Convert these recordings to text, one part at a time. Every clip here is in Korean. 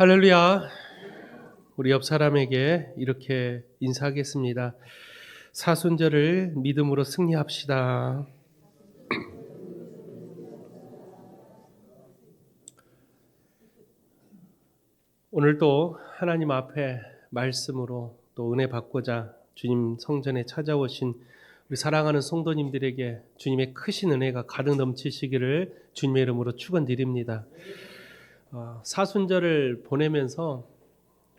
할렐루야. 우리 옆 사람에게 이렇게 인사하겠습니다. 사순절을 믿음으로 승리합시다. 오늘도 하나님 앞에 말씀으로 또 은혜 받고자 주님 성전에 찾아오신 우리 사랑하는 성도님들에게 주님의 크신 은혜가 가득 넘치시기를 주님의 이름으로 축원드립니다. 사순절을 보내면서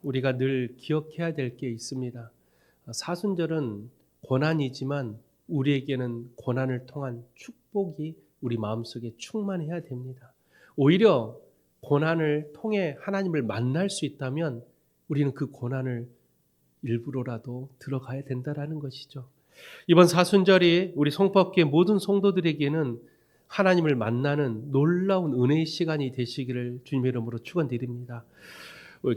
우리가 늘 기억해야 될 게 있습니다. 사순절은 고난이지만 우리에게는 고난을 통한 축복이 우리 마음속에 충만해야 됩니다. 오히려 고난을 통해 하나님을 만날 수 있다면 우리는 그 고난을 일부러라도 들어가야 된다라는 것이죠. 이번 사순절이 우리 송법교회 모든 성도들에게는 하나님을 만나는 놀라운 은혜의 시간이 되시기를 주님의 이름으로 축원드립니다.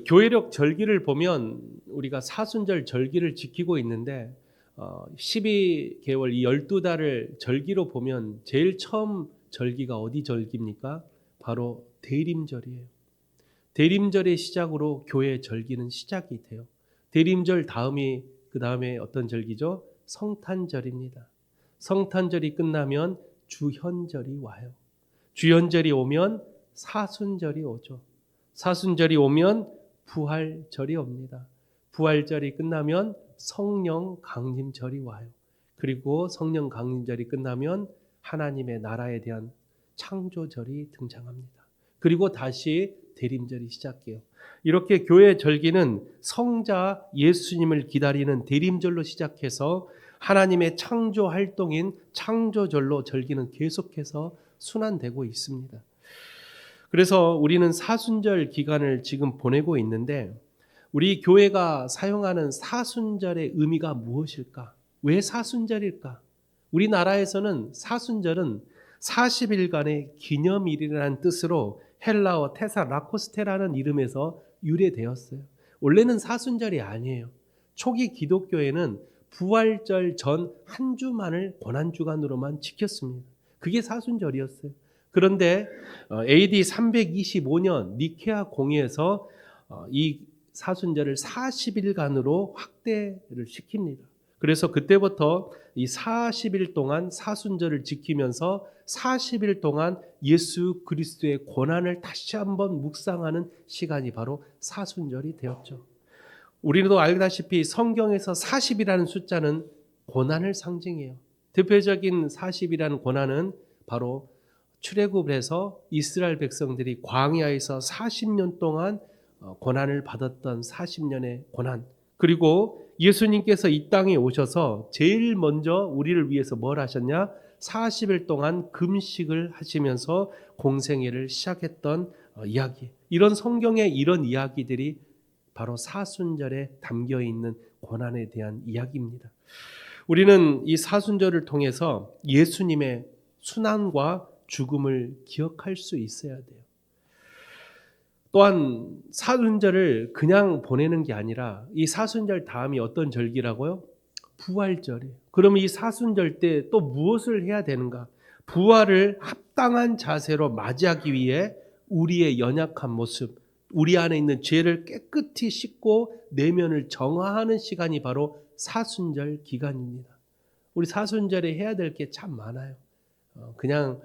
교회력 절기를 보면 우리가 사순절 절기를 지키고 있는데 12개월 이 12달을 절기로 보면 제일 처음 절기가 어디 절기입니까? 바로 대림절이에요. 대림절의 시작으로 교회의 절기는 시작이 돼요. 대림절 다음이 그 다음에 어떤 절기죠? 성탄절입니다. 성탄절이 끝나면 주현절이 와요. 주현절이 오면 사순절이 오죠. 사순절이 오면 부활절이 옵니다. 부활절이 끝나면 성령 강림절이 와요. 그리고 성령 강림절이 끝나면 하나님의 나라에 대한 창조절이 등장합니다. 그리고 다시 대림절이 시작해요. 이렇게 교회 절기는 성자 예수님을 기다리는 대림절로 시작해서 하나님의 창조 활동인 창조절로 절기는 계속해서 순환되고 있습니다. 그래서 우리는 사순절 기간을 지금 보내고 있는데 우리 교회가 사용하는 사순절의 의미가 무엇일까? 왜 사순절일까? 우리나라에서는 사순절은 40일간의 기념일이라는 뜻으로 헬라어 테사라코스테라는 이름에서 유래되었어요. 원래는 사순절이 아니에요. 초기 기독교에는 부활절 전 한 주만을 고난주간으로만 지켰습니다. 그게 사순절이었어요. 그런데 AD 325년 니케아 공의에서 이 사순절을 40일간으로 확대를 시킵니다. 그래서 그때부터 이 40일 동안 사순절을 지키면서 40일 동안 예수 그리스도의 고난을 다시 한번 묵상하는 시간이 바로 사순절이 되었죠. 우리도 알다시피 성경에서 40이라는 숫자는 고난을 상징해요. 대표적인 40이라는 고난은 바로 출애굽에서 이스라엘 백성들이 광야에서 40년 동안 고난을 받았던 40년의 고난, 그리고 예수님께서 이 땅에 오셔서 제일 먼저 우리를 위해서 뭘 하셨냐? 40일 동안 금식을 하시면서 공생애를 시작했던 이야기. 이런 성경의 이런 이야기들이 바로 사순절에 담겨있는 고난에 대한 이야기입니다. 우리는 이 사순절을 통해서 예수님의 순환과 죽음을 기억할 수 있어야 돼요. 또한 사순절을 그냥 보내는 게 아니라 이 사순절 다음이 어떤 절기라고요? 부활절이에요. 그럼 이 사순절 때 또 무엇을 해야 되는가? 부활을 합당한 자세로 맞이하기 위해 우리의 연약한 모습, 우리 안에 있는 죄를 깨끗이 씻고 내면을 정화하는 시간이 바로 사순절 기간입니다. 우리 사순절에 해야 될 게 참 많아요. 그냥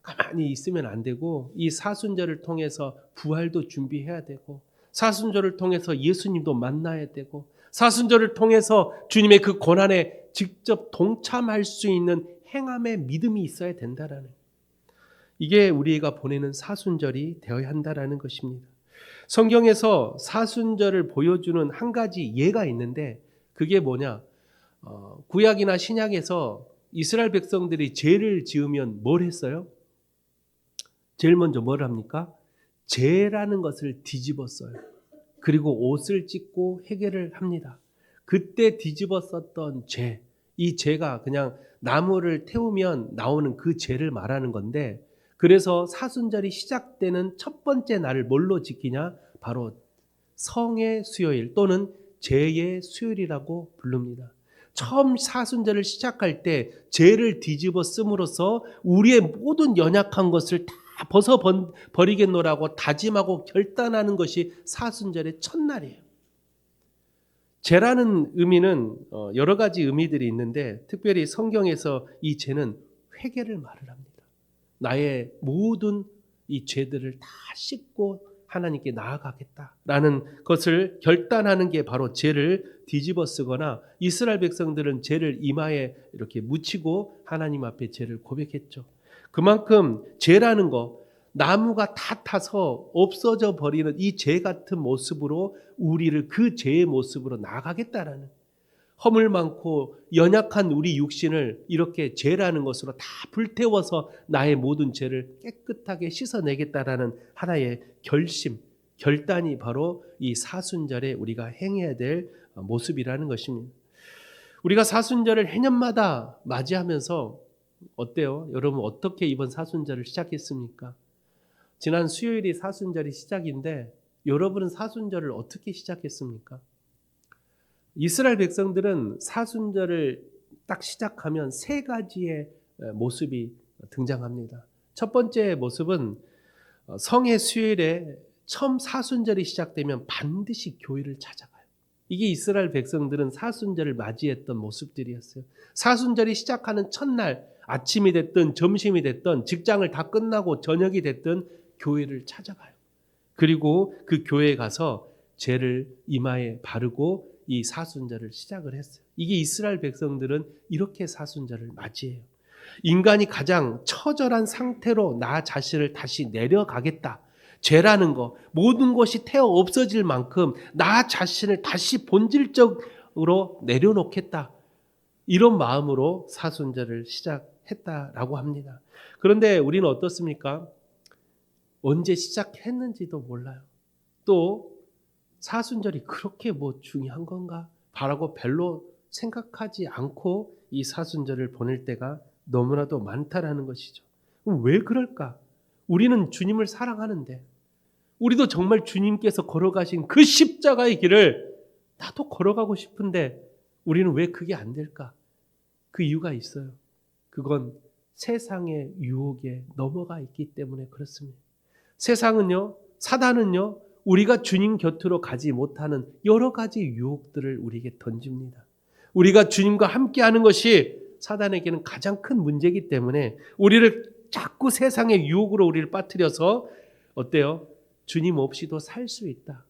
가만히 있으면 안 되고 이 사순절을 통해서 부활도 준비해야 되고 사순절을 통해서 예수님도 만나야 되고 사순절을 통해서 주님의 그 고난에 직접 동참할 수 있는 행함의 믿음이 있어야 된다라는, 이게 우리가 보내는 사순절이 되어야 한다라는 것입니다. 성경에서 사순절을 보여주는 한 가지 예가 있는데 그게 뭐냐? 구약이나 신약에서 이스라엘 백성들이 죄를 지으면 뭘 했어요? 제일 먼저 뭘 합니까? 죄라는 것을 뒤집어 써요. 그리고 옷을 찢고 회개를 합니다. 그때 뒤집어 썼던 죄, 이 죄가 그냥 나무를 태우면 나오는 그 죄를 말하는 건데, 그래서 사순절이 시작되는 첫 번째 날을 뭘로 지키냐? 바로 성의 수요일 또는 죄의 수요일이라고 부릅니다. 처음 사순절을 시작할 때 죄를 뒤집어 씀으로써 우리의 모든 연약한 것을 다 버리겠노라고 다짐하고 결단하는 것이 사순절의 첫날이에요. 죄라는 의미는 여러 가지 의미들이 있는데 특별히 성경에서 이 죄는 회개를 말을 합니다. 나의 모든 이 죄들을 다 씻고 하나님께 나아가겠다라는 것을 결단하는 게 바로 죄를 뒤집어 쓰거나 이스라엘 백성들은 죄를 이마에 이렇게 묻히고 하나님 앞에 죄를 고백했죠. 그만큼 죄라는 거 나무가 다 타서 없어져 버리는 이 죄 같은 모습으로 우리를 그 죄의 모습으로 나가겠다라는 허물 많고 연약한 우리 육신을 이렇게 죄라는 것으로 다 불태워서 나의 모든 죄를 깨끗하게 씻어내겠다라는 하나의 결심, 결단이 바로 이 사순절에 우리가 행해야 될 모습이라는 것입니다. 우리가 사순절을 해년마다 맞이하면서 어때요? 여러분 어떻게 이번 사순절을 시작했습니까? 지난 수요일이 사순절이 시작인데 여러분은 사순절을 어떻게 시작했습니까? 이스라엘 백성들은 사순절을 딱 시작하면 세 가지의 모습이 등장합니다. 첫 번째 모습은 성의 수요일에 처음 사순절이 시작되면 반드시 교회를 찾아가요. 이게 이스라엘 백성들은 사순절을 맞이했던 모습들이었어요. 사순절이 시작하는 첫날 아침이 됐든 점심이 됐든 직장을 다 끝나고 저녁이 됐든 교회를 찾아가요. 그리고 그 교회에 가서 죄를 이마에 바르고 이 사순절을 시작을 했어요. 이게 이스라엘 백성들은 이렇게 사순절을 맞이해요. 인간이 가장 처절한 상태로 나 자신을 다시 내려가겠다. 죄라는 거, 모든 것이 태워 없어질 만큼 나 자신을 다시 본질적으로 내려놓겠다. 이런 마음으로 사순절을 시작했다라고 합니다. 그런데 우리는 어떻습니까? 언제 시작했는지도 몰라요. 또 사순절이 그렇게 뭐 중요한 건가? 바라고 별로 생각하지 않고 이 사순절을 보낼 때가 너무나도 많다라는 것이죠. 왜 그럴까? 우리는 주님을 사랑하는데 우리도 정말 주님께서 걸어가신 그 십자가의 길을 나도 걸어가고 싶은데 우리는 왜 그게 안 될까? 그 이유가 있어요. 그건 세상의 유혹에 넘어가 있기 때문에 그렇습니다. 세상은요, 사단은요, 우리가 주님 곁으로 가지 못하는 여러 가지 유혹들을 우리에게 던집니다. 우리가 주님과 함께하는 것이 사단에게는 가장 큰 문제이기 때문에 우리를 자꾸 세상의 유혹으로 우리를 빠뜨려서 어때요? 주님 없이도 살 수 있다.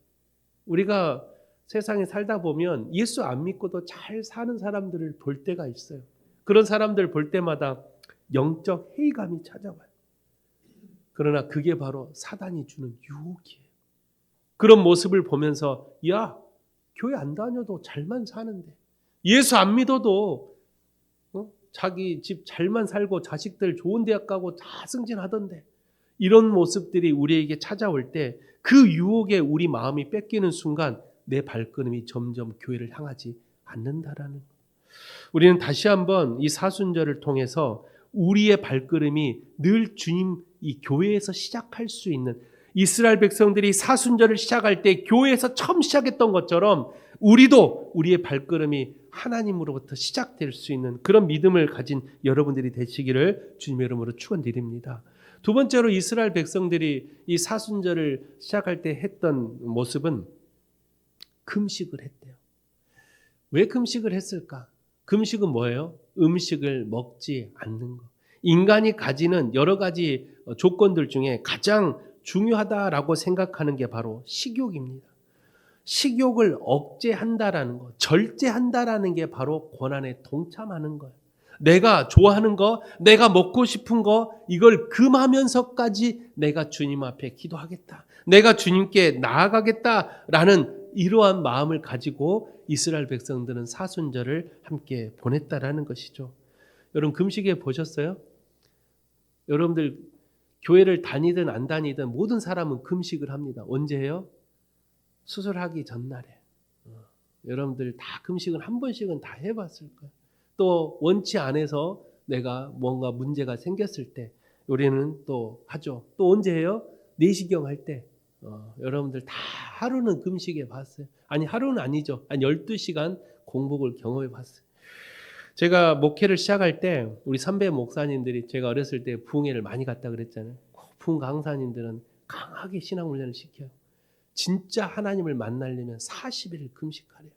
우리가 세상에 살다 보면 예수 안 믿고도 잘 사는 사람들을 볼 때가 있어요. 그런 사람들 볼 때마다 영적 회의감이 찾아와요. 그러나 그게 바로 사단이 주는 유혹이에요. 그런 모습을 보면서 야, 교회 안 다녀도 잘만 사는데 예수 안 믿어도 자기 집 잘만 살고 자식들 좋은 대학 가고 다 승진하던데 이런 모습들이 우리에게 찾아올 때 그 유혹에 우리 마음이 뺏기는 순간 내 발걸음이 점점 교회를 향하지 않는다라는 것. 우리는 다시 한번 이 사순절을 통해서 우리의 발걸음이 늘 주님 이 교회에서 시작할 수 있는 이스라엘 백성들이 사순절을 시작할 때 교회에서 처음 시작했던 것처럼 우리도 우리의 발걸음이 하나님으로부터 시작될 수 있는 그런 믿음을 가진 여러분들이 되시기를 주님의 이름으로 축원드립니다. 두 번째로 이스라엘 백성들이 이 사순절을 시작할 때 했던 모습은 금식을 했대요. 왜 금식을 했을까? 금식은 뭐예요? 음식을 먹지 않는 것. 인간이 가지는 여러 가지 조건들 중에 가장 중요하다라고 생각하는 게 바로 식욕입니다. 식욕을 억제한다라는 것, 절제한다라는 게 바로 고난에 동참하는 거예요. 내가 좋아하는 거, 내가 먹고 싶은 거, 이걸 금하면서까지 내가 주님 앞에 기도하겠다. 내가 주님께 나아가겠다라는 이러한 마음을 가지고 이스라엘 백성들은 사순절을 함께 보냈다라는 것이죠. 여러분 금식에 보셨어요? 여러분들 교회를 다니든 안 다니든 모든 사람은 금식을 합니다. 언제 해요? 수술하기 전날에. 여러분들 다 금식은 한 번씩은 다 해봤을 거예요. 또 원치 않아서 내가 뭔가 문제가 생겼을 때 우리는 또 하죠. 또 언제 해요? 내시경 할 때. 여러분들 다 하루는 금식해 봤어요. 아니 하루는 아니죠. 한 12시간 공복을 경험해 봤어요. 제가 목회를 시작할 때 우리 선배 목사님들이 제가 어렸을 때 부흥회를 많이 갔다 그랬잖아요. 부흥 강사님들은 강하게 신앙 훈련을 시켜요. 진짜 하나님을 만나려면 40일을 금식하래요.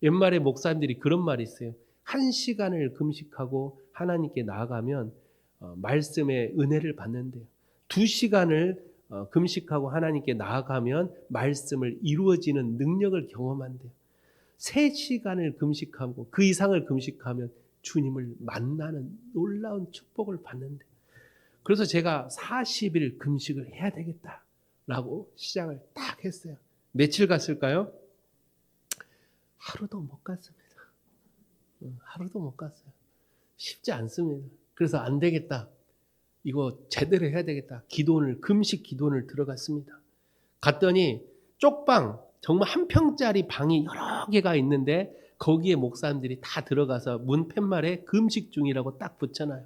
옛말에 목사님들이 그런 말이 있어요. 1시간을 금식하고 하나님께 나아가면 말씀의 은혜를 받는데요. 2시간을 금식하고 하나님께 나아가면 말씀을 이루어지는 능력을 경험한대요. 3시간을 금식하고 그 이상을 금식하면 주님을 만나는 놀라운 축복을 받는데, 그래서 제가 40일 금식을 해야 되겠다라고 시작을 딱 했어요. 며칠 갔을까요? 하루도 못 갔습니다. 하루도 못 갔어요. 쉽지 않습니다. 그래서 안 되겠다. 이거 제대로 해야 되겠다. 금식 기도원을 들어갔습니다. 갔더니 쪽방, 정말 한 평짜리 방이 여러 개가 있는데 거기에 목사님들이 다 들어가서 문 팻말에 금식 중이라고 딱 붙여놔요.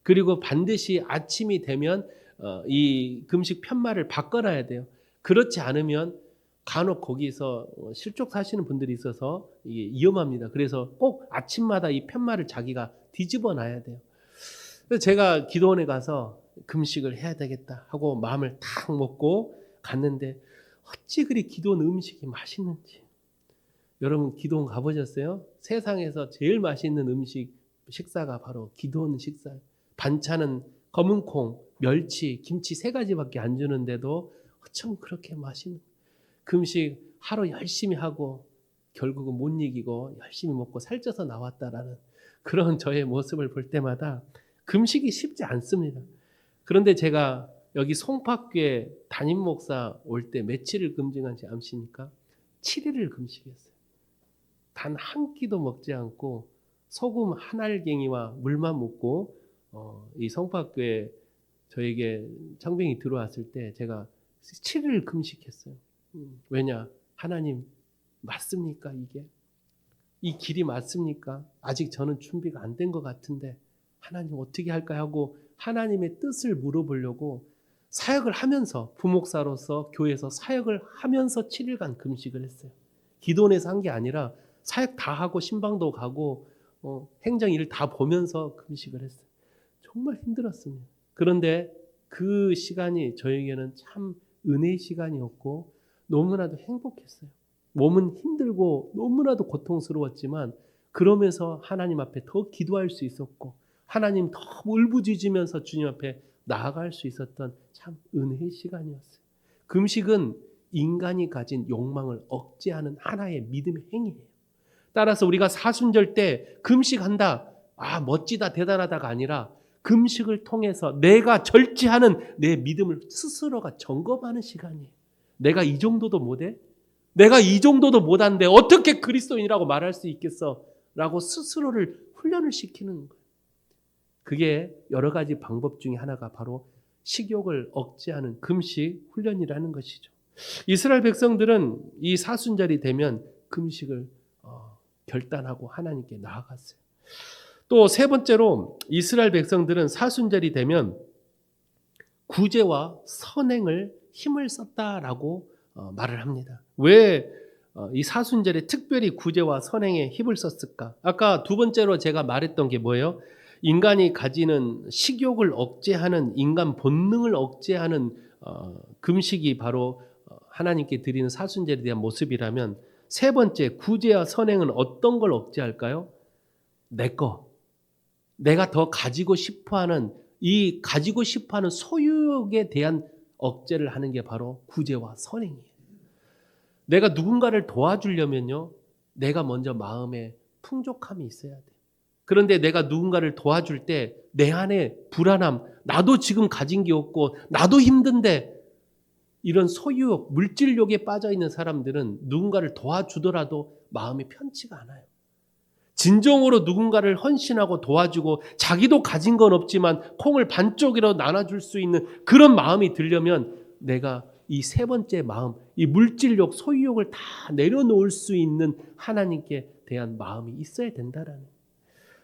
그리고 반드시 아침이 되면 이 금식 팻말을 바꿔놔야 돼요. 그렇지 않으면 간혹 거기서 실족 사시는 분들이 있어서 이게 위험합니다. 그래서 꼭 아침마다 이 팻말을 자기가 뒤집어 놔야 돼요. 그래서 제가 기도원에 가서 금식을 해야 되겠다 하고 마음을 탁 먹고 갔는데 어찌 그리 기도원 음식이 맛있는지. 여러분 기도원 가보셨어요? 세상에서 제일 맛있는 식사가 바로 기도원 식사예요. 반찬은 검은콩, 멸치, 김치 3가지밖에 안 주는데도 어쩜 그렇게 맛있는. 금식 하루 열심히 하고 결국은 못 이기고 열심히 먹고 살쪄서 나왔다라는 그런 저의 모습을 볼 때마다 금식이 쉽지 않습니다. 그런데 제가 여기 송파교회 담임 목사 올 때 며칠을 금식한지 아십니까? 7일을 금식했어요. 단 한 끼도 먹지 않고 소금 한 알갱이와 물만 먹고 이 송파교회 저에게 청빙이 들어왔을 때 제가 7일 금식했어요. 왜냐? 하나님 맞습니까 이게? 이 길이 맞습니까? 아직 저는 준비가 안 된 것 같은데 하나님 어떻게 할까 하고 하나님의 뜻을 물어보려고 사역을 하면서 부목사로서 교회에서 사역을 하면서 7일간 금식을 했어요. 기도원에서 한 게 아니라 사역 다 하고 신방도 가고 행정 일 다 보면서 금식을 했어요. 정말 힘들었습니다. 그런데 그 시간이 저에게는 참 은혜의 시간이었고 너무나도 행복했어요. 몸은 힘들고 너무나도 고통스러웠지만 그러면서 하나님 앞에 더 기도할 수 있었고 하나님 더 울부짖으면서 주님 앞에 나아갈 수 있었던 참 은혜의 시간이었어요. 금식은 인간이 가진 욕망을 억제하는 하나의 믿음의 행위예요. 따라서 우리가 사순절 때 금식한다, 멋지다, 대단하다가 아니라 금식을 통해서 내가 절제하는 내 믿음을 스스로가 점검하는 시간이에요. 내가 이 정도도 못해? 내가 이 정도도 못한데 어떻게 그리스도인이라고 말할 수 있겠어? 라고 스스로를 훈련을 시키는 거예요. 그게 여러 가지 방법 중에 하나가 바로 식욕을 억제하는 금식 훈련이라는 것이죠. 이스라엘 백성들은 이 사순절이 되면 금식을 결단하고 하나님께 나아갔어요. 또 세 번째로 이스라엘 백성들은 사순절이 되면 구제와 선행을 힘을 썼다라고 말을 합니다. 왜 이 사순절에 특별히 구제와 선행에 힘을 썼을까? 아까 두 번째로 제가 말했던 게 뭐예요? 인간이 가지는 식욕을 억제하는 인간 본능을 억제하는 금식이 바로 하나님께 드리는 사순절에 대한 모습이라면 세 번째 구제와 선행은 어떤 걸 억제할까요? 내가 더 가지고 싶어하는 이 가지고 싶어하는 소유욕에 대한 억제를 하는 게 바로 구제와 선행이에요. 내가 누군가를 도와주려면요, 내가 먼저 마음에 풍족함이 있어야 돼. 그런데 내가 누군가를 도와줄 때 내 안에 불안함, 나도 지금 가진 게 없고 나도 힘든데 이런 소유욕, 물질욕에 빠져 있는 사람들은 누군가를 도와주더라도 마음이 편치가 않아요. 진정으로 누군가를 헌신하고 도와주고 자기도 가진 건 없지만 콩을 반쪽이라도 나눠줄 수 있는 그런 마음이 들려면 내가 이 세 번째 마음, 이 물질욕, 소유욕을 다 내려놓을 수 있는 하나님께 대한 마음이 있어야 된다라는.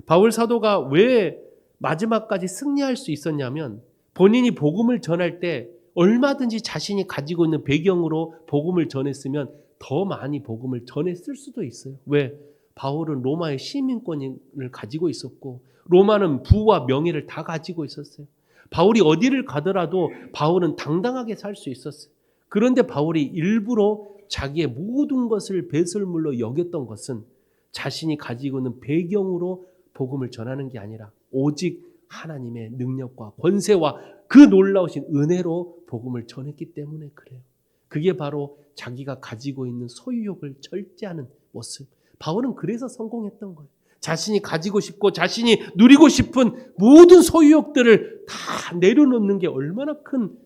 바울 사도가 왜 마지막까지 승리할 수 있었냐면 본인이 복음을 전할 때 얼마든지 자신이 가지고 있는 배경으로 복음을 전했으면 더 많이 복음을 전했을 수도 있어요. 왜? 바울은 로마의 시민권을 가지고 있었고 로마는 부와 명예를 다 가지고 있었어요. 바울이 어디를 가더라도 바울은 당당하게 살 수 있었어요. 그런데 바울이 일부러 자기의 모든 것을 배설물로 여겼던 것은 자신이 가지고 있는 배경으로 복음을 전하는 게 아니라 오직 하나님의 능력과 권세와 그 놀라우신 은혜로 복음을 전했기 때문에 그래요. 그게 바로 자기가 가지고 있는 소유욕을 절제하는 모습. 바울은 그래서 성공했던 거예요. 자신이 가지고 싶고 자신이 누리고 싶은 모든 소유욕들을 다 내려놓는 게 얼마나 큰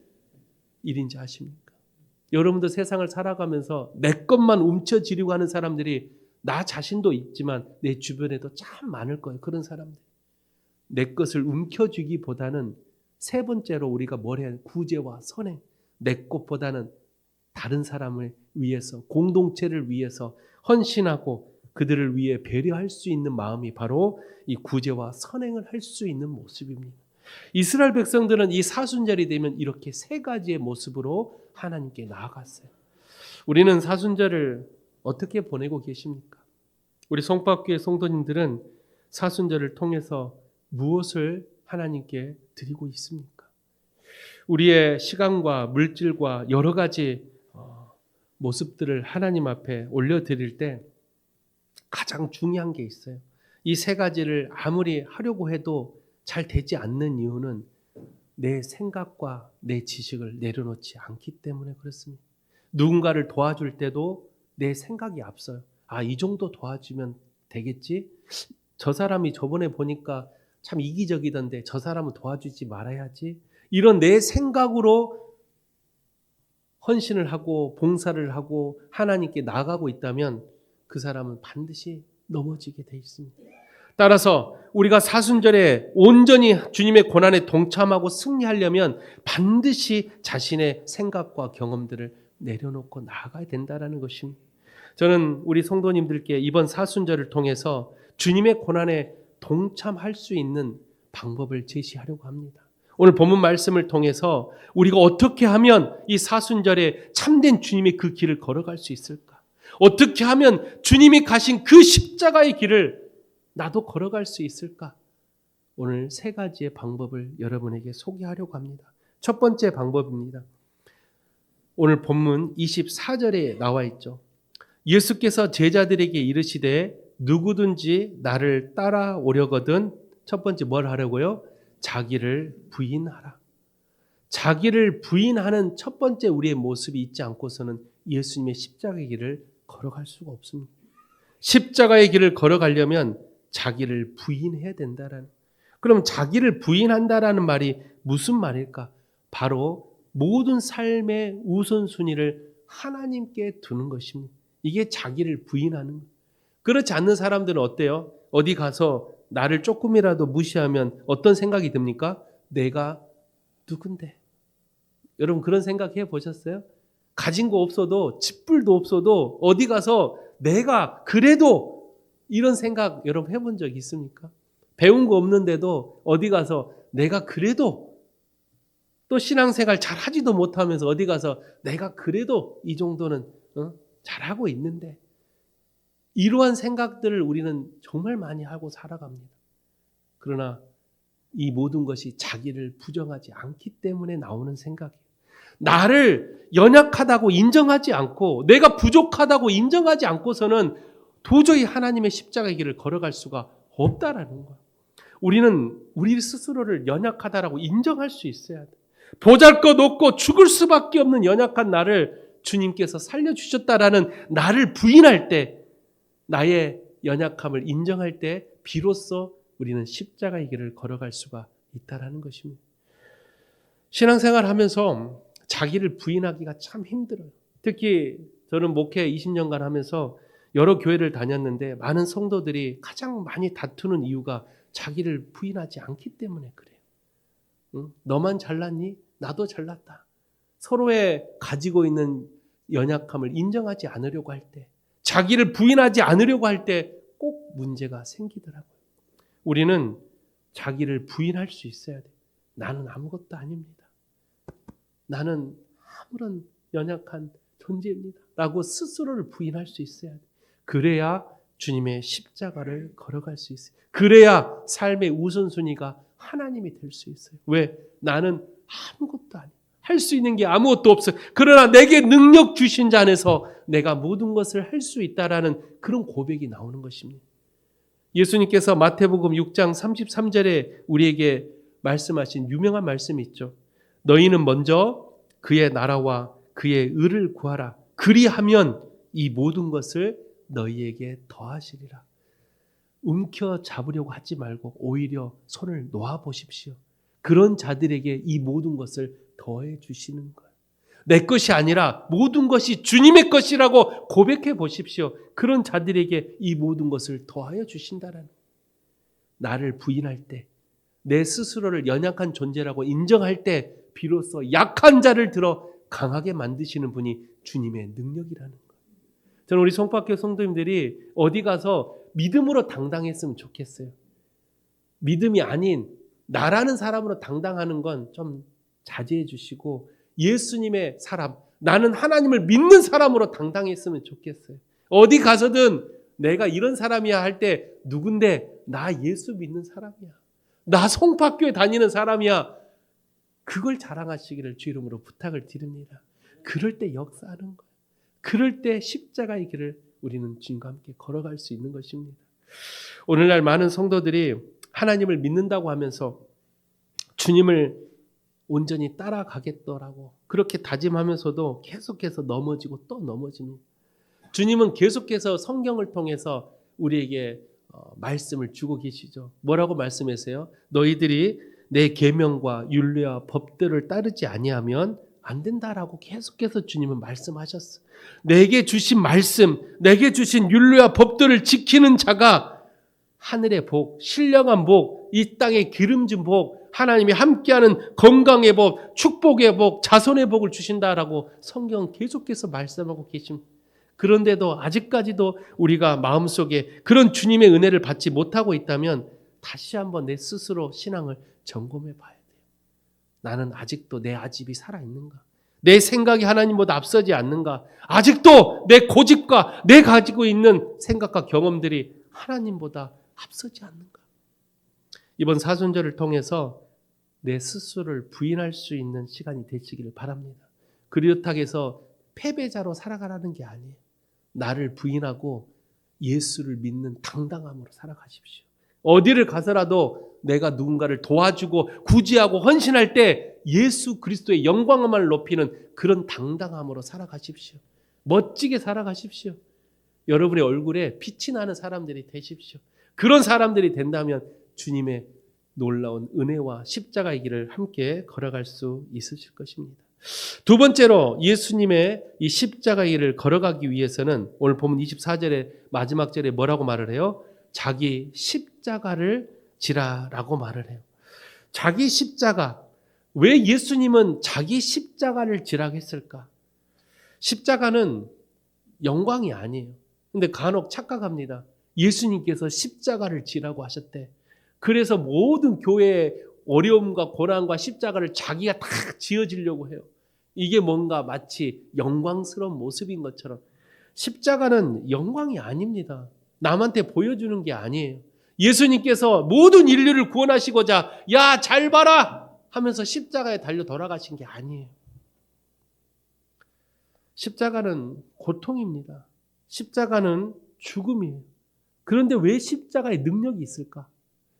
일인지 아십니까? 여러분도 세상을 살아가면서 내 것만 움켜쥐려고 하는 사람들이 나 자신도 있지만 내 주변에도 참 많을 거예요. 그런 사람들. 내 것을 움켜쥐기보다는 세 번째로 우리가 뭘 해야 해요? 구제와 선행. 내 것보다는 다른 사람을 위해서, 공동체를 위해서 헌신하고 그들을 위해 배려할 수 있는 마음이 바로 이 구제와 선행을 할 수 있는 모습입니다. 이스라엘 백성들은 이 사순절이 되면 이렇게 세 가지의 모습으로 하나님께 나아갔어요. 우리는 사순절을 어떻게 보내고 계십니까? 우리 송파교회 성도님들은 사순절을 통해서 무엇을 하나님께 드리고 있습니까? 우리의 시간과 물질과 여러 가지 모습들을 하나님 앞에 올려드릴 때 가장 중요한 게 있어요. 이 세 가지를 아무리 하려고 해도 잘 되지 않는 이유는 내 생각과 내 지식을 내려놓지 않기 때문에 그렇습니다. 누군가를 도와줄 때도 내 생각이 앞서요. 아, 이 정도 도와주면 되겠지? 저 사람이 저번에 보니까 참 이기적이던데 저 사람은 도와주지 말아야지. 이런 내 생각으로 헌신을 하고 봉사를 하고 하나님께 나아가고 있다면 그 사람은 반드시 넘어지게 돼 있습니다. 따라서 우리가 사순절에 온전히 주님의 고난에 동참하고 승리하려면 반드시 자신의 생각과 경험들을 내려놓고 나아가야 된다는 것입니다. 저는 우리 성도님들께 이번 사순절을 통해서 주님의 고난에 동참할 수 있는 방법을 제시하려고 합니다. 오늘 본문 말씀을 통해서 우리가 어떻게 하면 이 사순절에 참된 주님의 그 길을 걸어갈 수 있을까? 어떻게 하면 주님이 가신 그 십자가의 길을 나도 걸어갈 수 있을까? 오늘 세 가지의 방법을 여러분에게 소개하려고 합니다. 첫 번째 방법입니다. 오늘 본문 24절에 나와 있죠. 예수께서 제자들에게 이르시되 누구든지 나를 따라오려거든 첫 번째 뭘 하려고요? 자기를 부인하라. 자기를 부인하는 첫 번째 우리의 모습이 있지 않고서는 예수님의 십자가의 길을 걸어갈 수가 없습니다. 십자가의 길을 걸어가려면 자기를 부인해야 된다라는. 그럼 자기를 부인한다라는 말이 무슨 말일까? 바로 모든 삶의 우선순위를 하나님께 두는 것입니다. 이게 자기를 부인하는 거예요. 그렇지 않는 사람들은 어때요? 어디 가서 나를 조금이라도 무시하면 어떤 생각이 듭니까? 내가 누군데? 여러분 그런 생각 해보셨어요? 가진 거 없어도 집불도 없어도 어디 가서 내가 그래도 이런 생각 여러분 해본 적 있습니까? 배운 거 없는데도 어디 가서 내가 그래도 또 신앙생활 잘 하지도 못하면서 어디 가서 내가 그래도 이 정도는 잘하고 있는데 이러한 생각들을 우리는 정말 많이 하고 살아갑니다. 그러나 이 모든 것이 자기를 부정하지 않기 때문에 나오는 생각이에요. 나를 연약하다고 인정하지 않고 내가 부족하다고 인정하지 않고서는 도저히 하나님의 십자가의 길을 걸어갈 수가 없다라는 거예요. 우리는 우리 스스로를 연약하다라고 인정할 수 있어야 돼. 보잘것없고 죽을 수밖에 없는 연약한 나를 주님께서 살려주셨다라는 나를 부인할 때 나의 연약함을 인정할 때 비로소 우리는 십자가의 길을 걸어갈 수가 있다라는 것입니다. 신앙생활 하면서 자기를 부인하기가 참 힘들어요. 특히 저는 목회 20년간 하면서 여러 교회를 다녔는데 많은 성도들이 가장 많이 다투는 이유가 자기를 부인하지 않기 때문에 그래요. 응? 너만 잘났니? 나도 잘났다. 서로의 가지고 있는 연약함을 인정하지 않으려고 할 때, 자기를 부인하지 않으려고 할 때 꼭 문제가 생기더라고요. 우리는 자기를 부인할 수 있어야 돼. 나는 아무것도 아닙니다. 나는 아무런 연약한 존재입니다. 라고 스스로를 부인할 수 있어야 돼. 그래야 주님의 십자가를 걸어갈 수 있어요. 그래야 삶의 우선순위가 하나님이 될 수 있어요. 왜? 나는 아무것도 아니에요. 할 수 있는 게 아무것도 없어요. 그러나 내게 능력 주신 자 안에서 내가 모든 것을 할 수 있다라는 그런 고백이 나오는 것입니다. 예수님께서 마태복음 6장 33절에 우리에게 말씀하신 유명한 말씀이 있죠. 너희는 먼저 그의 나라와 그의 의를 구하라. 그리하면 이 모든 것을 너희에게 더하시리라. 움켜잡으려고 하지 말고 오히려 손을 놓아 보십시오. 그런 자들에게 이 모든 것을 더해 주시는 거예요. 내 것이 아니라 모든 것이 주님의 것이라고 고백해 보십시오. 그런 자들에게 이 모든 것을 더하여 주신다라는 거예요. 나를 부인할 때, 내 스스로를 연약한 존재라고 인정할 때 비로소 약한 자를 들어 강하게 만드시는 분이 주님의 능력이라는 거예요. 저는 우리 송파교 성도님들이 어디 가서 믿음으로 당당했으면 좋겠어요. 믿음이 아닌 나라는 사람으로 당당하는 건 좀 자제해 주시고 예수님의 사람, 나는 하나님을 믿는 사람으로 당당했으면 좋겠어요. 어디 가서든 내가 이런 사람이야 할 때 누군데 나 예수 믿는 사람이야. 나 송파교에 다니는 사람이야. 그걸 자랑하시기를 주 이름으로 부탁을 드립니다. 그럴 때 역사하는 거예요. 그럴 때 십자가의 길을 우리는 주님과 함께 걸어갈 수 있는 것입니다. 오늘날 많은 성도들이 하나님을 믿는다고 하면서 주님을 온전히 따라가겠더라고 그렇게 다짐하면서도 계속해서 넘어지고 또 넘어집니다. 주님은 계속해서 성경을 통해서 우리에게 말씀을 주고 계시죠. 뭐라고 말씀하세요? 너희들이 내 계명과 율례와 법들을 따르지 아니하면 안 된다라고 계속해서 주님은 말씀하셨어요. 내게 주신 말씀, 내게 주신 율례와 법들을 지키는 자가 하늘의 복, 신령한 복, 이 땅의 기름진 복, 하나님이 함께하는 건강의 복, 축복의 복, 자손의 복을 주신다라고 성경은 계속해서 말씀하고 계십니다. 그런데도 아직까지도 우리가 마음속에 그런 주님의 은혜를 받지 못하고 있다면 다시 한번 내 스스로 신앙을 점검해 봐야 돼요. 나는 아직도 내 아집이 살아있는가? 내 생각이 하나님보다 앞서지 않는가? 아직도 내 고집과 내 가지고 있는 생각과 경험들이 하나님보다 앞서지 않는가? 이번 사순절을 통해서 내 스스로를 부인할 수 있는 시간이 되시기를 바랍니다. 그렇다고 해서 패배자로 살아가라는 게 아니에요. 나를 부인하고 예수를 믿는 당당함으로 살아가십시오. 어디를 가서라도 내가 누군가를 도와주고 구제하고 헌신할 때 예수 그리스도의 영광을 높이는 그런 당당함으로 살아가십시오. 멋지게 살아가십시오. 여러분의 얼굴에 빛이 나는 사람들이 되십시오. 그런 사람들이 된다면 주님의 놀라운 은혜와 십자가의 길을 함께 걸어갈 수 있으실 것입니다. 두 번째로 예수님의 이 십자가의 길을 걸어가기 위해서는 오늘 보면 24절에 마지막 절에 뭐라고 말을 해요? 자기 십자가를 지라라고 말을 해요. 자기 십자가. 왜 예수님은 자기 십자가를 지라고 했을까? 십자가는 영광이 아니에요. 근데 간혹 착각합니다. 예수님께서 십자가를 지라고 하셨대. 그래서 모든 교회의 어려움과 고난과 십자가를 자기가 다 지어지려고 해요. 이게 뭔가 마치 영광스러운 모습인 것처럼. 십자가는 영광이 아닙니다. 남한테 보여주는 게 아니에요. 예수님께서 모든 인류를 구원하시고자 야, 잘 봐라 하면서 십자가에 달려 돌아가신 게 아니에요. 십자가는 고통입니다. 십자가는 죽음이에요. 그런데 왜 십자가에 능력이 있을까?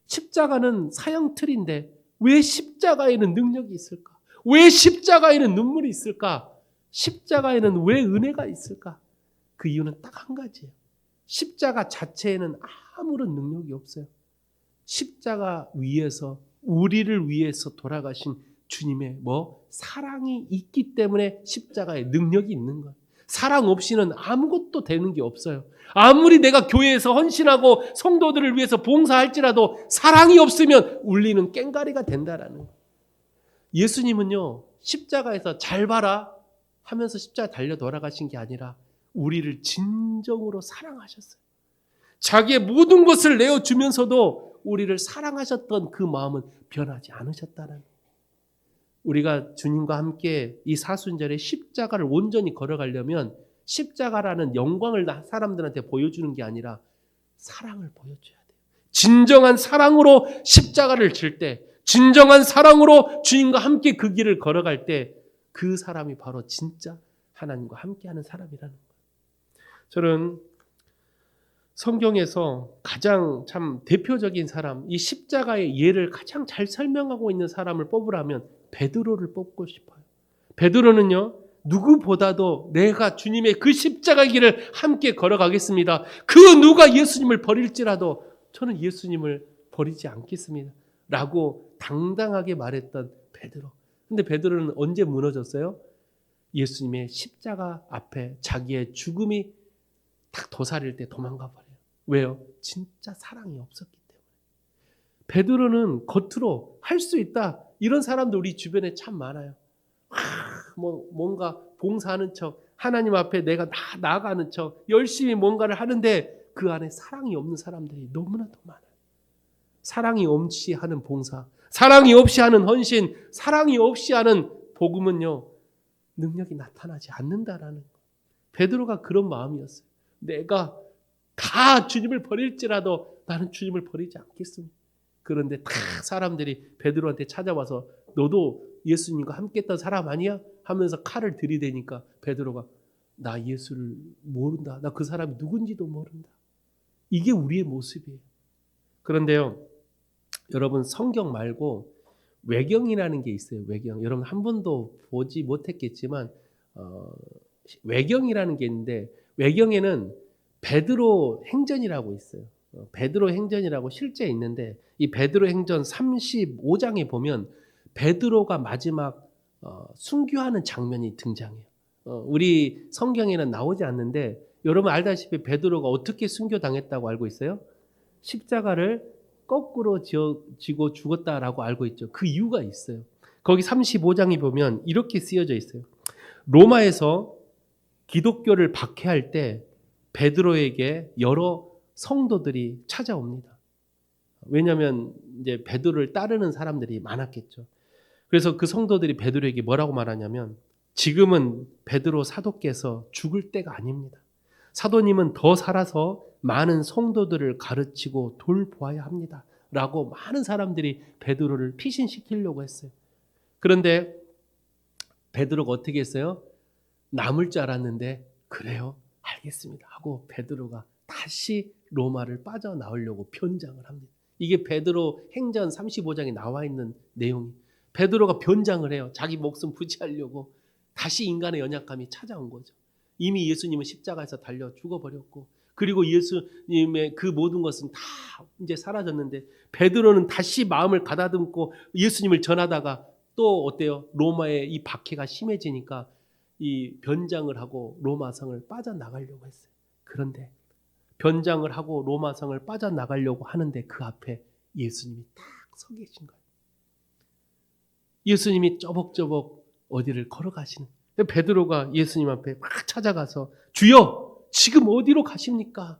십자가는 사형틀인데 왜 십자가에는 능력이 있을까? 왜 십자가에는 눈물이 있을까? 십자가에는 왜 은혜가 있을까? 그 이유는 딱 한 가지예요. 십자가 자체에는 아무런 능력이 없어요. 십자가 위에서 우리를 위해서 돌아가신 주님의 사랑이 있기 때문에 십자가에 능력이 있는 거예요. 사랑 없이는 아무것도 되는 게 없어요. 아무리 내가 교회에서 헌신하고 성도들을 위해서 봉사할지라도 사랑이 없으면 울리는 꽹가리가 된다라는 거예요. 예수님은요, 십자가에서 잘 봐라 하면서 십자가 달려 돌아가신 게 아니라 우리를 진정으로 사랑하셨어요. 자기의 모든 것을 내어주면서도 우리를 사랑하셨던 그 마음은 변하지 않으셨다는 거예요. 우리가 주님과 함께 이 사순절에 십자가를 온전히 걸어가려면 십자가라는 영광을 사람들한테 보여주는 게 아니라 사랑을 보여줘야 돼요. 진정한 사랑으로 십자가를 질 때, 진정한 사랑으로 주님과 함께 그 길을 걸어갈 때 그 사람이 바로 진짜 하나님과 함께하는 사람이라는 거예요. 저는 성경에서 가장 참 대표적인 사람, 이 십자가의 예를 가장 잘 설명하고 있는 사람을 뽑으라면 베드로를 뽑고 싶어요. 베드로는요, 누구보다도 내가 주님의 그 십자가 길을 함께 걸어가겠습니다. 그 누가 예수님을 버릴지라도 저는 예수님을 버리지 않겠습니다. 라고 당당하게 말했던 베드로. 근데 베드로는 언제 무너졌어요? 예수님의 십자가 앞에 자기의 죽음이 딱 도사릴 때 도망가 버려요. 왜요? 진짜 사랑이 없었기 때문에. 베드로는 겉으로 할 수 있다. 이런 사람도 우리 주변에 참 많아요. 뭔가 봉사하는 척, 하나님 앞에 내가 나아가는 척, 열심히 뭔가를 하는데 그 안에 사랑이 없는 사람들이 너무나도 많아요. 사랑이 없이 하는 봉사, 사랑이 없이 하는 헌신, 사랑이 없이 하는 복음은요, 능력이 나타나지 않는다라는 거예요. 베드로가 그런 마음이었어요. 내가 다 주님을 버릴지라도 나는 주님을 버리지 않겠습니다. 그런데 다 사람들이 베드로한테 찾아와서 너도 예수님과 함께했던 사람 아니야? 하면서 칼을 들이대니까 베드로가 나 예수를 모른다. 나 그 사람이 누군지도 모른다. 이게 우리의 모습이에요. 그런데요, 여러분 성경 말고 외경이라는 게 있어요. 외경. 여러분 한 번도 보지 못했겠지만 외경이라는 게 있는데 외경에는 베드로 행전이라고 있어요. 베드로 행전이라고 실제 있는데 이 베드로 행전 35장에 보면 베드로가 마지막 순교하는 장면이 등장해요. 우리 성경에는 나오지 않는데 여러분 알다시피 베드로가 어떻게 순교당했다고 알고 있어요? 십자가를 거꾸로 지고 죽었다라고 알고 있죠. 그 이유가 있어요. 거기 35장에 보면 이렇게 쓰여져 있어요. 로마에서 기독교를 박해할 때 베드로에게 여러 성도들이 찾아옵니다. 왜냐하면 이제 베드로를 따르는 사람들이 많았겠죠. 그래서 그 성도들이 베드로에게 뭐라고 말하냐면 지금은 베드로 사도께서 죽을 때가 아닙니다. 사도님은 더 살아서 많은 성도들을 가르치고 돌보아야 합니다. 라고 많은 사람들이 베드로를 피신시키려고 했어요. 그런데 베드로가 어떻게 했어요? 남을 줄 알았는데 그래요? 알겠습니다. 하고 베드로가 다시 로마를 빠져나오려고 변장을 합니다. 이게 베드로 행전 35장에 나와 있는 내용이 베드로가 변장을 해요. 자기 목숨 부지하려고 다시 인간의 연약감이 찾아온 거죠. 이미 예수님은 십자가에서 달려 죽어버렸고 그리고 예수님의 그 모든 것은 다 이제 사라졌는데 베드로는 다시 마음을 가다듬고 예수님을 전하다가 또 어때요? 로마의 이 박해가 심해지니까 이 변장을 하고 로마성을 빠져나가려고 했어요. 그런데 변장을 하고 로마성을 빠져나가려고 하는데 그 앞에 예수님이 딱 서 계신 거예요. 예수님이 쪼벅쪼벅 어디를 걸어가시는 베드로가 예수님 앞에 막 찾아가서 주여 지금 어디로 가십니까?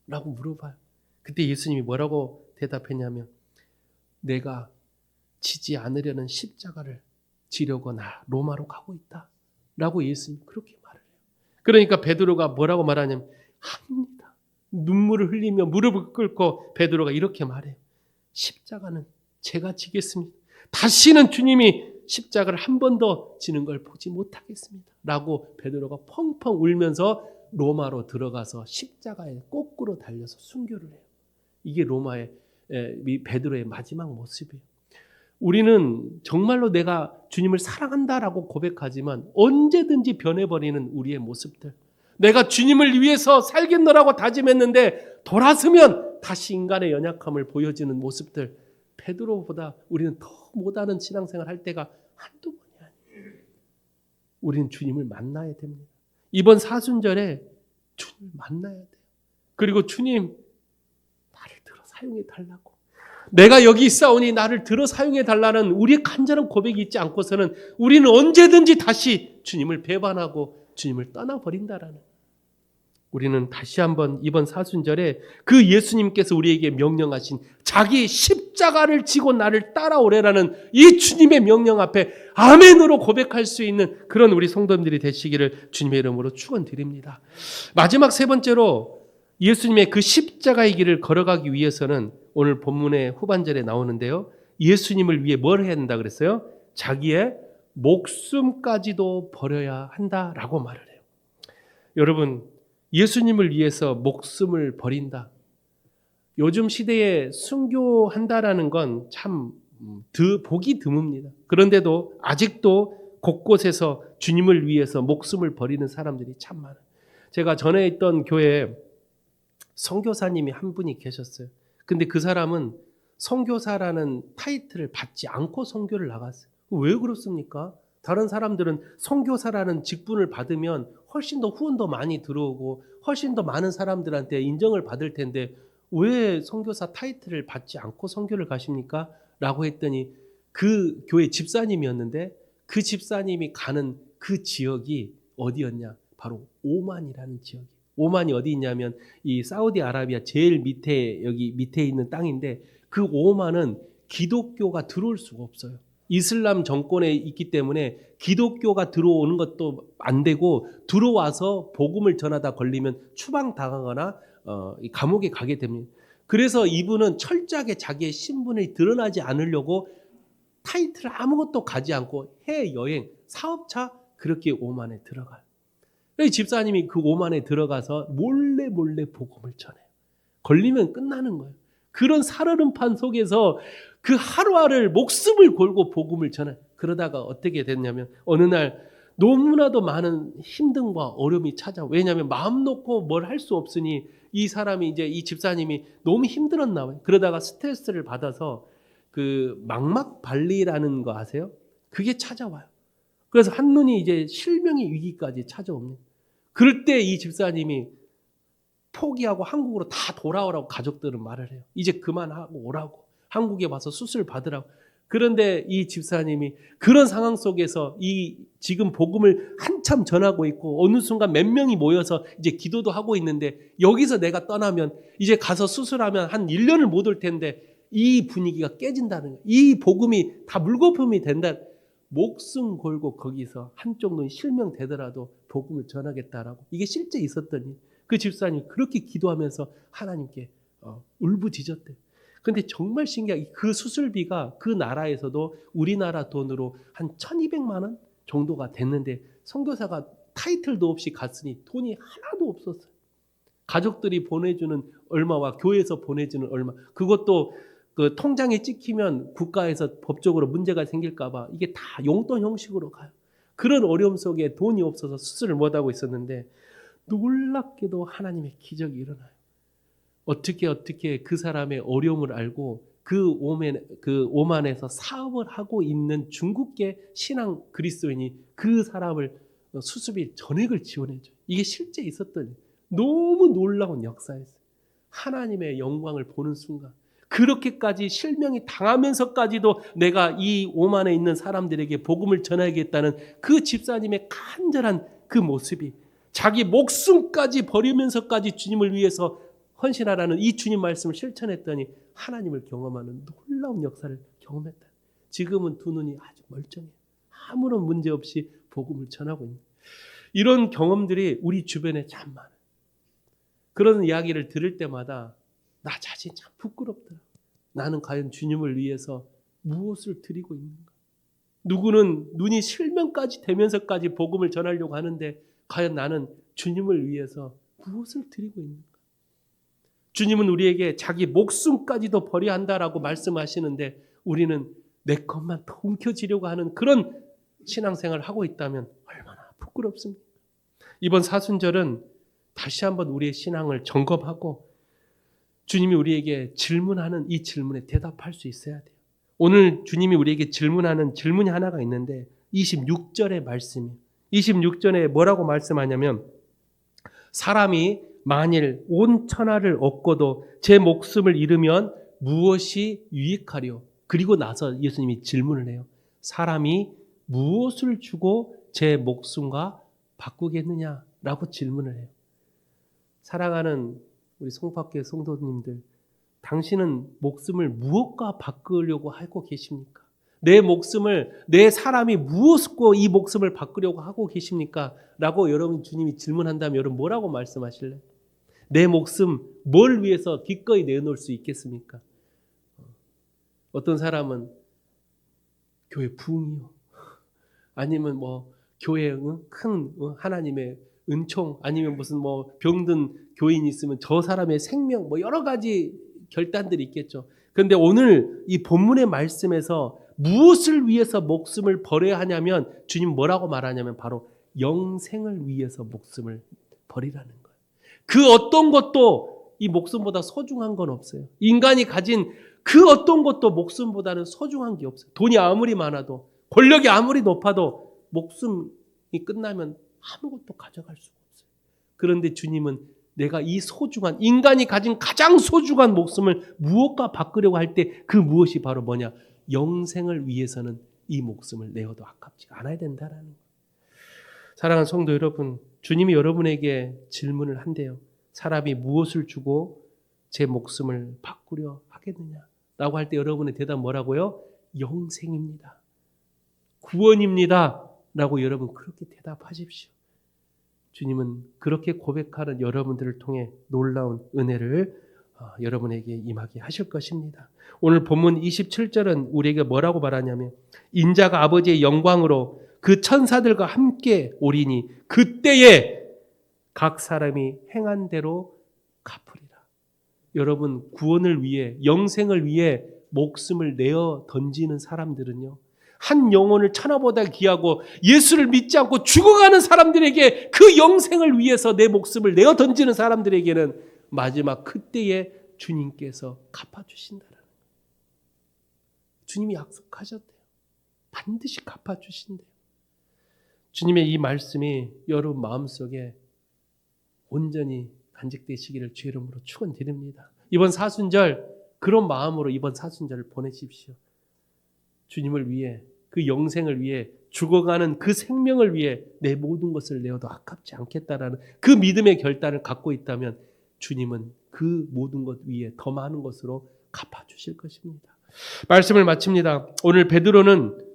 라고 물어봐요. 그때 예수님이 뭐라고 대답했냐면 내가 지지 않으려는 십자가를 지려고 나 로마로 가고 있다 라고 예수님 그렇게 말을 해요. 그러니까 베드로가 뭐라고 말하냐면 합니다. 눈물을 흘리며 무릎을 꿇고 베드로가 이렇게 말해요. 십자가는 제가 지겠습니다. 다시는 주님이 십자가를 한 번 더 지는 걸 보지 못하겠습니다. 라고 베드로가 펑펑 울면서 로마로 들어가서 십자가에 거꾸로 달려서 순교를 해요. 이게 로마의 베드로의 마지막 모습이에요. 우리는 정말로 내가 주님을 사랑한다라고 고백하지만 언제든지 변해버리는 우리의 모습들. 내가 주님을 위해서 살겠노라고 다짐했는데 돌아서면 다시 인간의 연약함을 보여주는 모습들. 베드로보다 우리는 더 못하는 신앙생활 할 때가 한두 번이 아니에요. 우리는 주님을 만나야 됩니다. 이번 사순절에 주님을 만나야 돼요. 그리고 주님 나를 들어 사용해 달라고. 내가 여기 있사오니 나를 들어 사용해 달라는 우리의 간절한 고백이 있지 않고서는 우리는 언제든지 다시 주님을 배반하고 주님을 떠나버린다라는. 우리는 다시 한번 이번 사순절에 그 예수님께서 우리에게 명령하신 자기 십자가를 지고 나를 따라오래라는 이 주님의 명령 앞에 아멘으로 고백할 수 있는 그런 우리 성도님들이 되시기를 주님의 이름으로 축원드립니다. 마지막 세 번째로 예수님의 그 십자가의 길을 걸어가기 위해서는 오늘 본문의 후반절에 나오는데요. 예수님을 위해 뭘 해야 된다 그랬어요? 자기의 목숨까지도 버려야 한다라고 말을 해요. 여러분, 예수님을 위해서 목숨을 버린다. 요즘 시대에 순교한다라는 건 참 보기 드뭅니다. 그런데도 아직도 곳곳에서 주님을 위해서 목숨을 버리는 사람들이 참 많아요. 제가 전에 있던 교회에 선교사님이 한 분이 계셨어요. 근데 그 사람은 선교사라는 타이틀을 받지 않고 선교를 나갔어요. 왜 그렇습니까? 다른 사람들은 선교사라는 직분을 받으면 훨씬 더 후원도 많이 들어오고 훨씬 더 많은 사람들한테 인정을 받을 텐데 왜 선교사 타이틀을 받지 않고 선교를 가십니까? 라고 했더니 그 교회 집사님이었는데 그 집사님이 가는 그 지역이 어디였냐? 바로 오만이라는 지역이에요. 오만이 어디 있냐면 이 사우디아라비아 제일 밑에 여기 밑에 있는 땅인데 그 오만은 기독교가 들어올 수가 없어요. 이슬람 정권에 있기 때문에 기독교가 들어오는 것도 안 되고 들어와서 복음을 전하다 걸리면 추방당하거나 감옥에 가게 됩니다. 그래서 이분은 철저하게 자기의 신분이 드러나지 않으려고 타이틀 아무것도 가지 않고 해외여행, 사업차 그렇게 오만에 들어가요. 집사님이 그 오만에 들어가서 몰래 복음을 전해요. 걸리면 끝나는 거예요. 그런 살얼음판 속에서 그 하루하루를 목숨을 걸고 복음을 전해요. 그러다가 어떻게 됐냐면 어느 날 너무나도 많은 힘듦과 어려움이 찾아와요. 왜냐하면 마음 놓고 뭘 할 수 없으니 이 사람이 이제 이 집사님이 너무 힘들었나 봐요. 그러다가 스트레스를 받아서 그 망막발리라는 거 아세요? 그게 찾아와요. 그래서 한눈이 이제 실명의 위기까지 찾아옵니다. 그럴 때 이 집사님이 포기하고 한국으로 다 돌아오라고 가족들은 말을 해요. 이제 그만하고 오라고. 한국에 와서 수술 받으라고. 그런데 이 집사님이 그런 상황 속에서 이 지금 복음을 한참 전하고 있고 어느 순간 몇 명이 모여서 이제 기도도 하고 있는데 여기서 내가 떠나면 이제 가서 수술하면 한 1년을 못 올 텐데 이 분위기가 깨진다는 거예요. 이 복음이 다 물거품이 된다. 목숨 걸고 거기서 한쪽 눈이 실명되더라도 복음을 전하겠다라고. 이게 실제 있었더니 그 집사님이 그렇게 기도하면서 하나님께 울부짖었대요. 근데 정말 신기하게 그 수술비가 그 나라에서도 우리나라 돈으로 한 1200만 원 정도가 됐는데 선교사가 타이틀도 없이 갔으니 돈이 하나도 없었어요. 가족들이 보내주는 얼마와 교회에서 보내주는 얼마, 그것도 그 통장에 찍히면 국가에서 법적으로 문제가 생길까 봐 이게 다 용돈 형식으로 가요. 그런 어려움 속에 돈이 없어서 수술을 못하고 있었는데 놀랍게도 하나님의 기적이 일어나요. 어떻게 그 사람의 어려움을 알고 그 오만에서 사업을 하고 있는 중국계 신앙 그리스도인이 그 사람을 수술비 전액을 지원해줘요. 이게 실제 있었더니 너무 놀라운 역사였어요. 하나님의 영광을 보는 순간 그렇게까지 실명이 당하면서까지도 내가 이 오만에 있는 사람들에게 복음을 전하겠다는 그 집사님의 간절한 그 모습이 자기 목숨까지 버리면서까지 주님을 위해서 헌신하라는 이 주님 말씀을 실천했더니 하나님을 경험하는 놀라운 역사를 경험했다. 지금은 두 눈이 아주 멀쩡해요. 아무런 문제 없이 복음을 전하고 있는 이런 경험들이 우리 주변에 참 많아요. 그런 이야기를 들을 때마다 나 자신 참 부끄럽더라. 나는 과연 주님을 위해서 무엇을 드리고 있는가? 누구는 눈이 실명까지 되면서까지 복음을 전하려고 하는데 과연 나는 주님을 위해서 무엇을 드리고 있는가? 주님은 우리에게 자기 목숨까지도 버려야 한다라고 말씀하시는데 우리는 내 것만 더 움켜쥐려고 하는 그런 신앙생활을 하고 있다면 얼마나 부끄럽습니까? 이번 사순절은 다시 한번 우리의 신앙을 점검하고 주님이 우리에게 질문하는 이 질문에 대답할 수 있어야 돼요. 오늘 주님이 우리에게 질문하는 질문이 하나가 있는데 26절의 말씀이 26절에 뭐라고 말씀하냐면 사람이 만일 온 천하를 얻고도 제 목숨을 잃으면 무엇이 유익하리요? 그리고 나서 예수님이 질문을 해요. 사람이 무엇을 주고 제 목숨과 바꾸겠느냐라고 질문을 해요. 사랑하는 우리 송파교회 성도님들, 당신은 목숨을 무엇과 바꾸려고 하고 계십니까? 내 목숨을, 내 사람이 무엇과 이 목숨을 바꾸려고 하고 계십니까? 라고 여러분 주님이 질문한다면 여러분 뭐라고 말씀하실래요? 내 목숨 뭘 위해서 기꺼이 내놓을 수 있겠습니까? 어떤 사람은 교회 부흥이요. 아니면 뭐 교회 큰 하나님의 은총, 아니면 무슨 뭐 병든 교인이 있으면 저 사람의 생명, 뭐 여러 가지 결단들이 있겠죠. 그런데 오늘 이 본문의 말씀에서 무엇을 위해서 목숨을 버려야 하냐면 주님 뭐라고 말하냐면 바로 영생을 위해서 목숨을 버리라는 거예요. 그 어떤 것도 이 목숨보다 소중한 건 없어요. 인간이 가진 그 어떤 것도 목숨보다는 소중한 게 없어요. 돈이 아무리 많아도, 권력이 아무리 높아도 목숨이 끝나면 아무것도 가져갈 수가 없어요. 그런데 주님은 내가 이 소중한, 인간이 가진 가장 소중한 목숨을 무엇과 바꾸려고 할 때 그 무엇이 바로 뭐냐? 영생을 위해서는 이 목숨을 내어도 아깝지 않아야 된다라는 거예요. 사랑하는 성도 여러분, 주님이 여러분에게 질문을 한대요. 사람이 무엇을 주고 제 목숨을 바꾸려 하겠느냐? 라고 할 때 여러분의 대답 뭐라고요? 영생입니다. 구원입니다. 라고 여러분 그렇게 대답하십시오. 주님은 그렇게 고백하는 여러분들을 통해 놀라운 은혜를 여러분에게 임하게 하실 것입니다. 오늘 본문 27절은 우리에게 뭐라고 말하냐면 인자가 아버지의 영광으로 그 천사들과 함께 오리니 그때에 각 사람이 행한 대로 갚으리라. 여러분 구원을 위해, 영생을 위해 목숨을 내어 던지는 사람들은요, 한 영혼을 천하보다 귀하고 예수를 믿지 않고 죽어가는 사람들에게, 그 영생을 위해서 내 목숨을 내어 던지는 사람들에게는 마지막 그때에 주님께서 갚아주신다는 거예요. 주님이 약속하셨대요. 반드시 갚아주신대요. 주님의 이 말씀이 여러분 마음속에 온전히 간직되시기를 주의 이름으로 축원드립니다. 이번 사순절 그런 마음으로 이번 사순절을 보내십시오. 주님을 위해, 그 영생을 위해, 죽어가는 그 생명을 위해 내 모든 것을 내어도 아깝지 않겠다라는 그 믿음의 결단을 갖고 있다면 주님은 그 모든 것 위에 더 많은 것으로 갚아주실 것입니다. 말씀을 마칩니다. 오늘 베드로는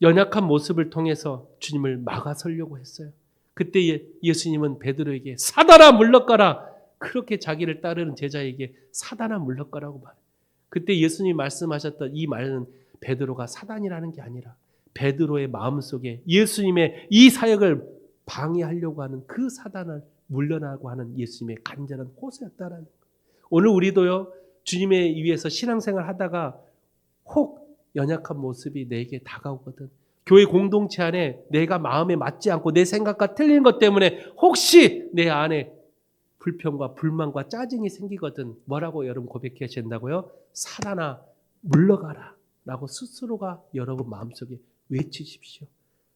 연약한 모습을 통해서 주님을 막아서려고 했어요. 그때 예수님은 베드로에게 사단아 물러가라, 그렇게 자기를 따르는 제자에게 사단아 물러가라고 말해요. 그때 예수님이 말씀하셨던 이 말은 베드로가 사단이라는 게 아니라 베드로의 마음속에 예수님의 이 사역을 방해하려고 하는 그 사단을 물러나고 하는 예수님의 간절한 호소였다라는 거예요. 오늘 우리도요, 주님의 위해서 신앙생활 하다가 혹 연약한 모습이 내게 다가오거든, 교회 공동체 안에 내가 마음에 맞지 않고 내 생각과 틀린 것 때문에 혹시 내 안에 불평과 불만과 짜증이 생기거든, 뭐라고 여러분 고백해야 된다고요? 사단아 물러가라 라고 스스로가 여러분 마음속에 외치십시오.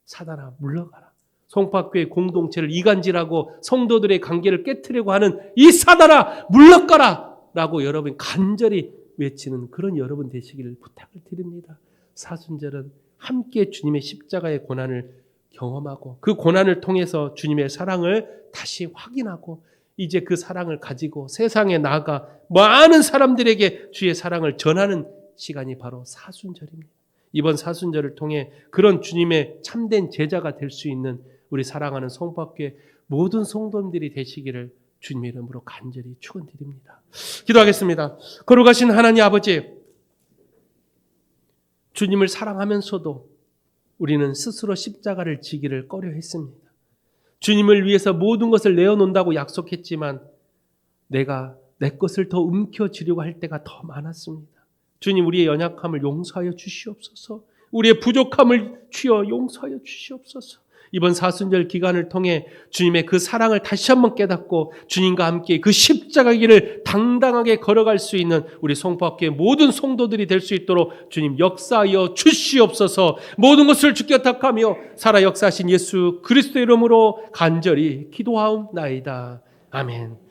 사단아 물러가라. 송파교회 공동체를 이간질하고 성도들의 관계를 깨트리려고 하는 이 사단아 물러가라 라고 여러분 간절히 외치는 그런 여러분 되시기를 부탁을 드립니다. 사순절은 함께 주님의 십자가의 고난을 경험하고 그 고난을 통해서 주님의 사랑을 다시 확인하고 이제 그 사랑을 가지고 세상에 나아가 많은 사람들에게 주의 사랑을 전하는 시간이 바로 사순절입니다. 이번 사순절을 통해 그런 주님의 참된 제자가 될 수 있는 우리 사랑하는 송파교회 모든 성도님들이 되시기를 주님의 이름으로 간절히 축원드립니다. 기도하겠습니다. 거룩하신 하나님 아버지, 주님을 사랑하면서도 우리는 스스로 십자가를 지기를 꺼려했습니다. 주님을 위해서 모든 것을 내어놓는다고 약속했지만 내가 내 것을 더 움켜쥐려고 할 때가 더 많았습니다. 주님, 우리의 연약함을 용서하여 주시옵소서. 우리의 부족함을 주여 용서하여 주시옵소서. 이번 사순절 기간을 통해 주님의 그 사랑을 다시 한번 깨닫고 주님과 함께 그 십자가 길을 당당하게 걸어갈 수 있는 우리 송파교회 모든 성도들이 될 수 있도록 주님 역사하여 주시옵소서. 모든 것을 주께 탁하며 살아 역사하신 예수 그리스도의 이름으로 간절히 기도하옵나이다. 아멘.